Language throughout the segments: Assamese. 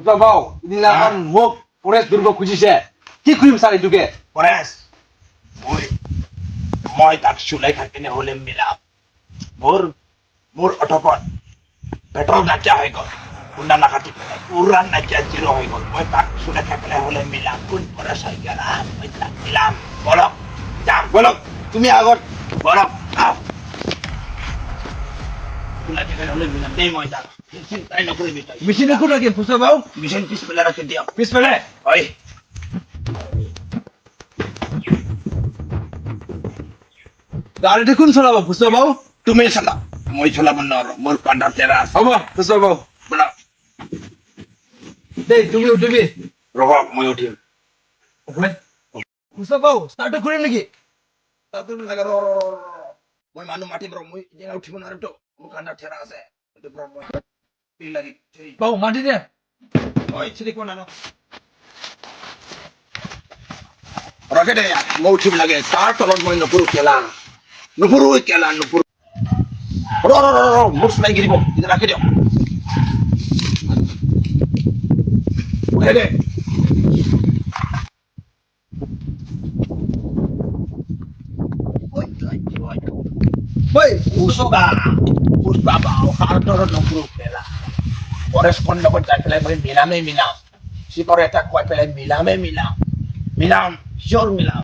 বাবু দিনাখন মোক পৰেশ দুৰ্গ খুজিছে কি কৰিম ছাৰ এইটোকে পৰেশ মই তাক চুলাই থাকিনে হলে মিলাম মোৰ অটপত পেট্ৰল নাইকিয়া হৈ গ'ল খুন্দা নাকাটি পেলাই পুৰা নাইকিয়া জিৰ' হৈ গ'ল মই তাক চুলাই থাকিনে হলে মিলাম কোন পৰেশ হৈ গেল মই তাক মিলাম বলক যাম বলক তুমি আগত বলক চুলাই থাকিনে হলে মিলাম দেই মই তাক চিন্তাই নকৰিবি তই মেচিন একো ৰাখিম ফুচা বাবু মিছন পিছফালে ৰাখি দিয়ক পিছফালে হয় গাড়ীটো কোন চলাব ফুচা বাবু তুমি চলা মই চলাব নোৱাৰো মোৰ পাণ্ডাৰ তেৰা আছে হ'ব ফুচা বাবু বলক দেই তুমি উঠিবি ৰ'ব মই উঠিম ফুচা বাবু ষ্টাৰ্টটো কৰিম নেকি মই মানুহ মাতিম ৰ মই এতিয়া উঠিব নোৱাৰিমতো মোৰ কাণ্ডাৰ ঠেৰা আছে বাবু মাতি দে ৰখে দে মই উঠিব লাগে তাৰ তলত মই নপৰো কেলা নপৰো ৰ মোৰ চলাই গিৰিব এতিয়া ৰাখি দিয়ক উঠাই দে পুষ্পা বাও তাৰ তলত নপৰো কেলা পৰেশ ফোন লগত যাই পেলাই মই মিলাম চিপৰ এটা কৈ পেলাই মিলাম চিঞৰ মিলাম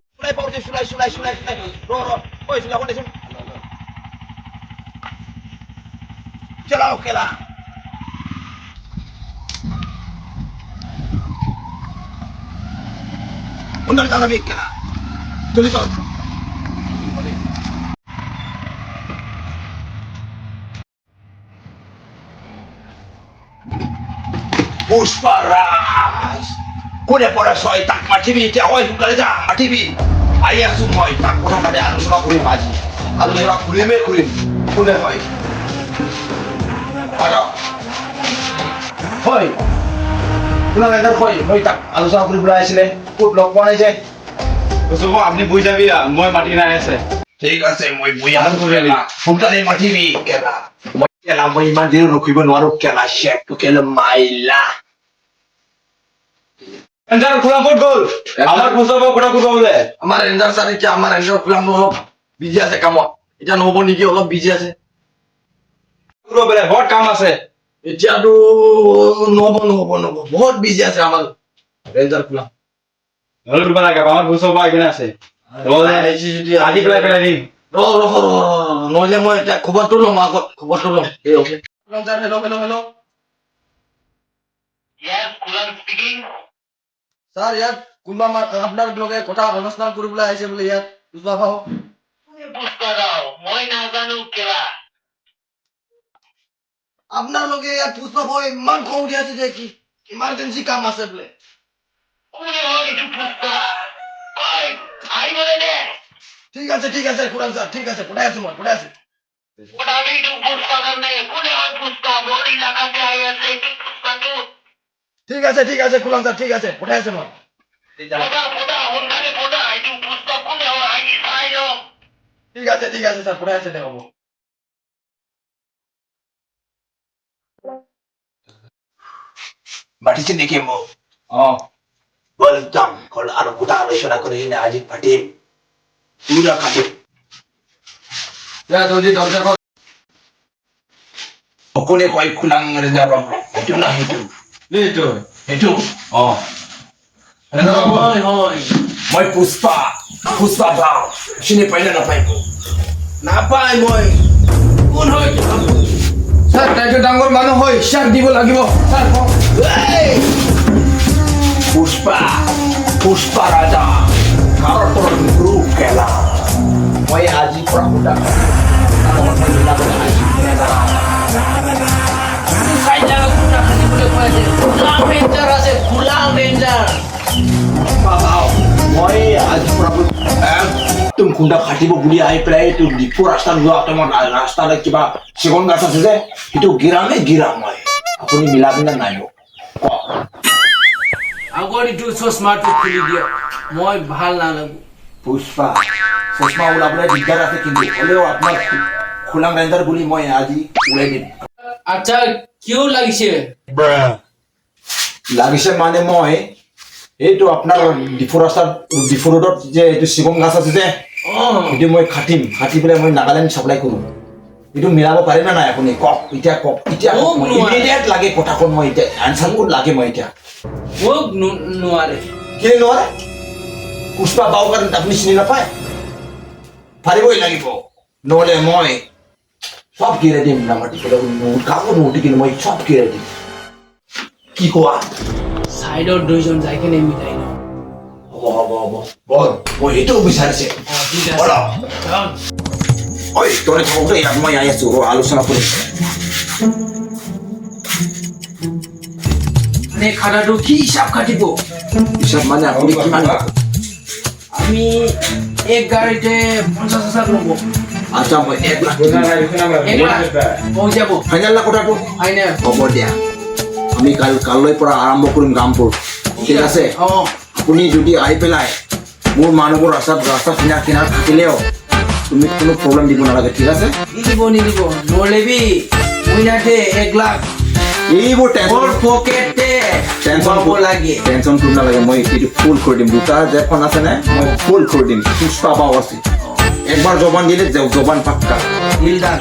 চুলাই চুলাই দেচোন চলাও কেলা উন্নত জানাবি কেলা জলদি চল পুষ্পাৰাজ কোনে পৰে ছয় তাক মাতিবি এতিয়া হয় সোনকালে যা মাতিবি আহি আছো মই তাক কথা পাতি আলোচনা কৰিম আজি আলোচনা কৰিম কোনে হয় হয় কোনে হয় মই তাক আলোচনা কৰিবলৈ আহিছিলে ক'ত লগ পোৱা নাই যে আপুনি বহি যাবি মই মাতি নাই আছে ঠিক আছে মই বহি আছো সোনকালে মাতিবি কেলা মই ইমান দেৰি ৰখিব নোৱাৰো কেলা শেকটো কেলা মাইলা ৰেঞ্জাৰ খোলা ক'ত গ'ল আমাৰ ফুচা বাবু কথা ক'ব বোলে আমাৰ ৰেঞ্জাৰ ছাৰ এতিয়া আমাৰ ৰেঞ্জাৰ খোলাম অলপ বিজি আছে কামত এতিয়া নহ'ব নেকি অলপ বিজি আছে বোলে বহুত কাম আছে এতিয়াতো নহ'ব বহুত বিজি আছে আমাৰ ৰেঞ্জাৰ খোলাম নহ'লে দিব লাগে আমাৰ ফুচা বাবু আহি আছে আহি পেলাই দিম নহ'লে মই এতিয়া খবৰটো ল'ম আগত খবৰটো ল'ম এই অ'কে হেল্ল' ছাৰ ইয়াত কোনোবা আপোনাৰ লগে কথা অনুষ্ঠান কৰিবলৈ আহিছে বোলে ইয়াত পুষ্পা বাবু মই নাজানো কেলা আপোনাৰ লগে ইয়াত পুষ্পা বাবু ইমান খং উঠি আছে যে কি ইমাৰ্জেঞ্চি কাম আছে বোলে কোনে হয় এইটো পুষ্পা আহিবলৈ দে ঠিক আছে খুৰাম ছাৰ ঠিক আছে পঠাই আছো আমিতো পুষ্পা কাৰণে কোনে হয় পুষ্পা মোৰ ইলাকাতে আহি আছে এইটো পুষ্পাটো ঠিক আছে খুৰাম ছাৰ ঠিক আছে পঠাই আছো মই সোনকালে এইটো পুষ্পা কোনে হয় আহি চাই লওক ঠিক আছে ছাৰ পঠাই আছে দে হ'ব মাতিছে নেকি মোক বল যাম হল আৰু গোটা আলোচনা কৰি কিনে আজি পাতিম পুৰা কাটিম কোনে কয় খুলাং ৰেঞ্জাৰ বাবু সেইটো না সেইটো মই পুষ্পা বাও চিনি পাইলে নাপাই নাপাই মই কোন হয় ছাৰ তাইটো ডাঙৰ মানুহ হয় শ্বাক দিব লাগিব ছাৰ পুষ্পা ৰাজা ভাৰতৰ গুৰু কেলা মই আজিৰ পৰা সুধা মই আজি পৰা একদম খুন্দা খাটিব বুলি আহি পেলাই এইটো ডিপু ৰাস্তাত যোৱা তোমাৰ ৰাস্তাত কিবা চেগুন গাছ আছে যে সেইটো গিৰাম মই আপুনি মিলাবি নে নাই মোক আগৰ ইটো চশমাটো খুলি দিয়ক মই ভাল নালাগো পুষ্পা চশমা ওলাবলৈ দিগদাৰ আছে কিন্তু হ'লেও আপোনাক খুলাং ৰেঞ্জাৰ বুলি মই আজি ওলাই দিম আচ্ছা কিয় লাগিছে লাগিছে মানে মই এইটো আপোনাৰ ডিফু ৰাস্তাত ডিফু ৰোডত যে এইটো শিৱম গাছ আছে যে এইটো মই কাটি পেলাই মই নাগালেণ্ড চাপ্লাই কৰোঁ এইটো মিলাব পাৰিম নে নাই আপুনি কওক এতিয়া মোক নোৱাৰে। ইমিডিয়েট লাগে কথাখন মই এতিয়া এনচাৰ ক'ত লাগে মই এতিয়া মোক নোৱাৰে কেলে নোৱাৰে পুষ্পা বাও কাৰণ আপুনি চিনি নাপায় পাৰিবই লাগিব নহ'লে মই সব গিৰে দিম নামাটি পেলাই কাকো নোটি কিন্তু মই সব গিৰে দিম কি কোৱা চাইডত দুইজন যাই কিনে মিলাই লওঁ হ'ব বল মই এইটো বিচাৰিছে ঠিক আছে বলা যাওঁ। ঐ তই থাকোঁতে ইয়াত মই আহি আছোঁ আলোচনা কৰিম মানে খানাটো কি হিচাপ কাটিব পিছত মানে আপুনি কিমান আমি এক গাড়ীতে 50,000 ল'ব আচ্ছা মই 1 লাখ এক লাখ হৈ যাব ফাইনেল না কথাটো ফাইনেল হ'ব দিয়া আমি কাইলৈ পৰা আৰম্ভ কৰিম কামবোৰ ঠিক আছে অঁ আপুনি যদি আহি পেলাই মোৰ মানুহবোৰ ৰাস্তা কিনাৰত থাকিলেও তুমি কোনো প্ৰব্লেম দিব নালাগে ঠিক আছে নিদিব নলেবি মইনাতে 1 লাখ এইবোৰ মোৰ পকেটে পাব লাগে টেনশ্যন কৰিব নালাগে মই এইটো ফুল কৰি দিম দুটা যেখন আছে নে মই ফুল কৰি দিম পুষ্পা বাও আছে একবাৰ জবান দিলে জবান পাক্কা দিলদাৰ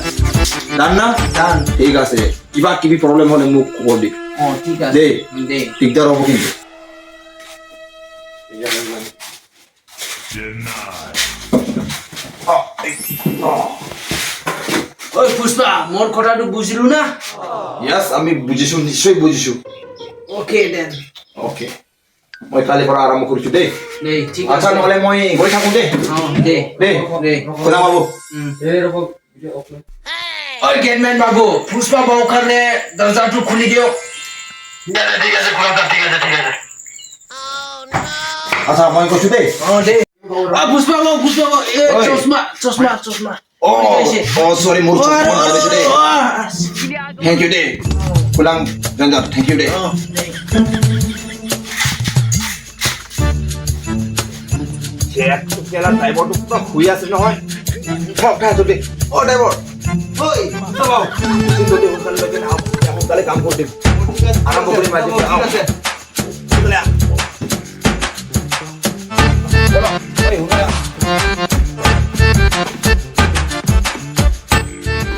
ডান না ডান ঠিক আছে কিবা কিবি প্ৰব্লেম হ'লে মোক খবৰ দিম অঁ ঠিক আছে দেই দে দিগদাৰ হ'ব কিন্তু ঐ পুষ্পা মোৰ কথাটো বুজিলো না য়েছ আমি বুজিছোঁ নিশ্চয় বুজিছোঁ অ'কে দেন অ'কে মই কালিৰ পৰা আৰম্ভ কৰিছোঁ দেই দে ঠিক আচ্ছা আছে নহ'লে মই গৈ থাকোঁ দেই অঁ দে দেই দে খোলা পাব ঐ গেটমেন বাবু পুষ্পা বাবুৰ কাৰণে দৰ্জাটো খুলি দিয়ক ঠিক আছে খোলা ঠিক আছে আচ্ছা মই কৈছোঁ দেই অঁ দে পুষ্পা বাবু এই ঐ। চশমা সৰি মোৰ দেই থেংক ইউ দেই খোলাং জঞ্জত থেংক ইউ দেই ড্ৰাইভাৰটো পুৰা শুই আছে নহয় উঠা যদি অ' ড্ৰাইভাৰ ঐ সোনকালে কাম কৰি দিম আৰম্ভ কৰিম আজি সোনকালে আহ। ব'লা, ঐ, সোনকালে আহ।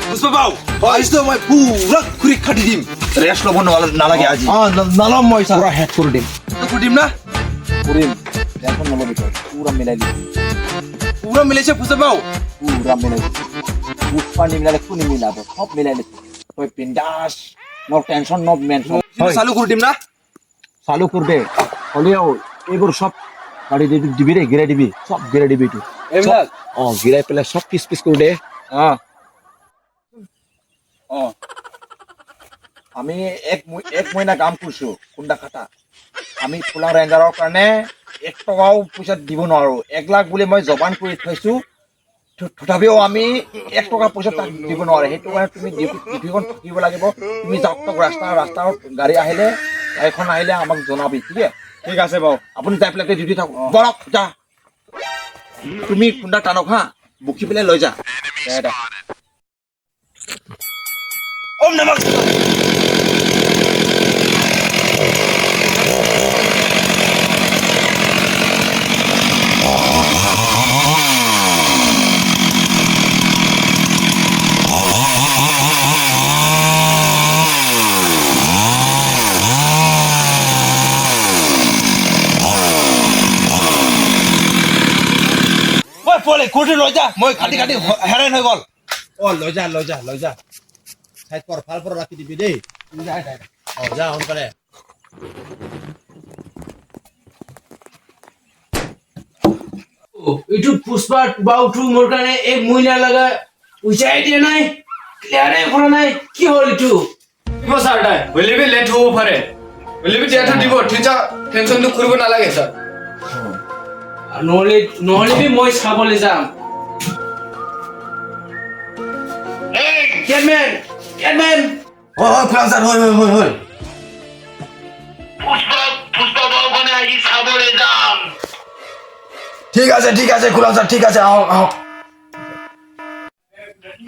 পুষ্পা বাও আহিছো মই পুৰা খুৰি খাটি দিম ৰেষ্ট ল'ব নালাগে আজি নলম মই পুৰা হেড কৰি দিম কৰি দিম না কৰিম টেনশ্যন নল'বি তই পুৰা মিলাই দিম পুৰা মিলাইছে পুষ্পা বাও পুৰা মিলাই দিম পুষ্পা নিমিলালে কোনে মিলাব সব মিলাই দিম তই বিন্দাছ নো টেনশ্যন নো মেনশ্যন চালু কৰি দিম না চালু কৰ দে হ'লেও এইবোৰ সব গাড়ী দিবি দেই গিৰাই দিবি সব গিৰাই দিবি এইটো এইবিলাক অঁ গিৰাই পেলাই সব পিচ কৰি দে অঁ আমি এক মহিনা কাম কৰিছোঁ খুন্দা খাটা আমি ফুলাং ৰেঞ্জাৰৰ কাৰণে 1 টকাও পইচা দিব নোৱাৰোঁ 1 লাখ বুলি মই জবান কৰি থৈছোঁ তথাপিও আমি 1 টকা পইচা তাক দিব নোৱাৰে সেইটো কাৰণে তুমি ডিউটিখন থাকিব লাগিব তুমি যাওক তাক ৰাস্তাত গাড়ী আহিলে গাড়ীখন আহিলে আমাক জনাবি ঠিক আছে বাৰু আপুনি যাই পেলাই ডিউটি থাকক বৰক যা তুমি খুন্দা টানক হা বুকি পেলাই লৈ যা ওম নমঃ ঐ পলে কোটি লৈ যা মই কাটি হেৰান হৈ গ'ল লৈ যা চাইড কৰ ভাল পৰা ৰাখি দিবি দেই যা সোনকালে এইটো পুষ্পা বাউটো মোৰ কাৰণে 1 মহিনা লগা উচাই দিয়া নাই ক্লিয়াৰে কৰা নাই কি হ'ল এইটো দিব ছাৰ তাই হ'লেবি লেট হ'ব পাৰে হ'লেবি দিয়াটো দিব টেনশ্যনটো কৰিব নালাগে ছাৰ নহ'লে মই চাবলৈ যাম গেটমেন হয় খুলাং ছাৰ হয় পুষ্পা বাবুখনে আজি চাবলৈ যাম ঠিক আছে খুলাং ছাৰ ঠিক আছে আহক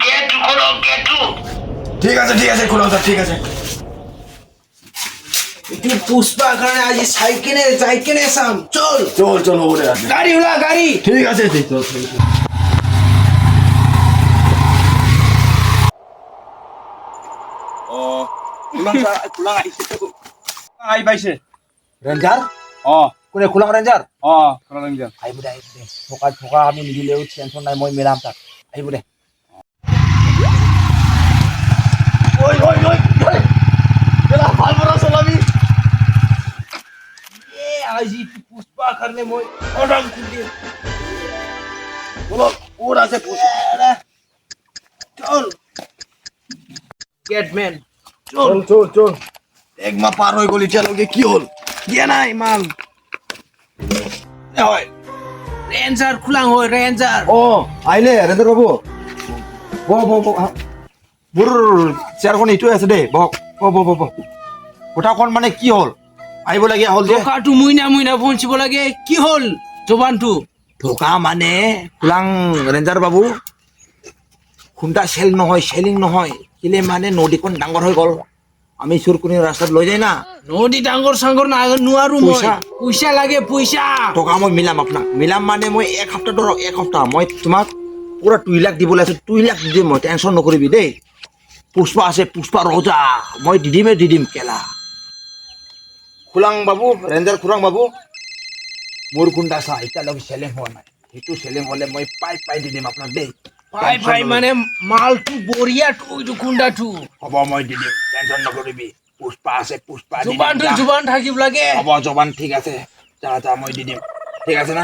গেটটো খোলক গেটটো ঠিক আছে খুলাং ছাৰ ঠিক আছে এইটো পুষ্পাৰ কাৰণে আজি চাই কেনে চাম চল চল হ'ব দে গাড়ী ওলা গাড়ী ঠিক আছে চল খোলাং আহি পাইছে ৰেঞ্জাৰ কোনে খোলাং ৰেঞ্জাৰ আহিব দে থকা আমি নিদিলেও টেনশ্যন নাই মই মিলাম তাক আহিব দে আজি পুষ্পাৰ কাৰণে মই অৰ্ডাৰ দিম চল গেটমেন চল এক মাহ পাৰ হৈ গ'ল এতিয়ালৈকে কি হ'ল দিয়া নাই মাল হয় ৰেঞ্জাৰ খোলাং হয় ৰেঞ্জাৰ আহিলে ৰেঞ্জাৰ বাবু বহ মোৰ চেয়াৰখন এইটোৱে আছে দেই বহ কথাখন মানে কি হ'ল আহিব লাগে হ'ল যে টকাটো মুইনা পঞ্চিব লাগে কি হ'ল জবানটো ঢোকা মানে খোলাং ৰেঞ্জাৰ বাবু খুন্দা চেলিং নহয় কেলে মানে নদীখন ডাঙৰ হৈ গ'ল আমি চুৰকুনি ৰাস্তাত লৈ যায় না নদী ডাঙৰ চাঙৰ নোৱাৰো মই পইচা লাগে পইচা টকা মই মিলাম মানে মই এক সপ্তাহ ধৰক এক সপ্তাহ মই তোমাক পুৰা 2 লাখ দিবলৈ আছে 2 লাখ দি দিম মই টেনশ্যন নকৰিবি দেই পুষ্পা আছে পুষ্পা ৰজা মই দি দিম কেলা খুলাং বাবু ৰেঞ্জাৰ খুলাং বাবু মোৰ খুন্দা চা এতিয়ালৈকে চেলিং হোৱা নাই সেইটো চেলিং হ'লে মই পাই দি দিম আপোনাক দেই পাই মানে মালটো বঢ়িয়াটো এইটো খুন্দাটো হ'ব মই দি দিম টেনশ্যন নকৰিবি পুষ্পা আছে পুষ্পা জবান থাকিব লাগে হ'ব জবান ঠিক আছে যা মই দি দিম ঠিক আছে না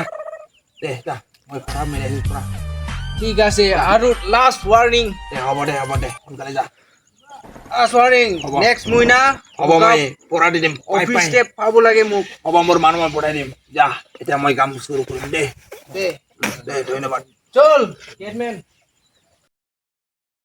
দে যা মই পৰা মিলাই দিম পৰা ঠিক আছে আৰু লাষ্ট ৱাৰ্নিং হ'ব দে সোনকালে যা লাষ্ট ৱাৰ্নিং হ'ব। নেক্সট মহিনা হ'ব মই পৰা দি দিম অফিচ ষ্টেপ পাব লাগে মোক হ'ব মোৰ মানুহ মই পঠাই দিম যা এতিয়া মই কাম চুৰু কৰিম দে দে ধন্যবাদ চল গেটমেন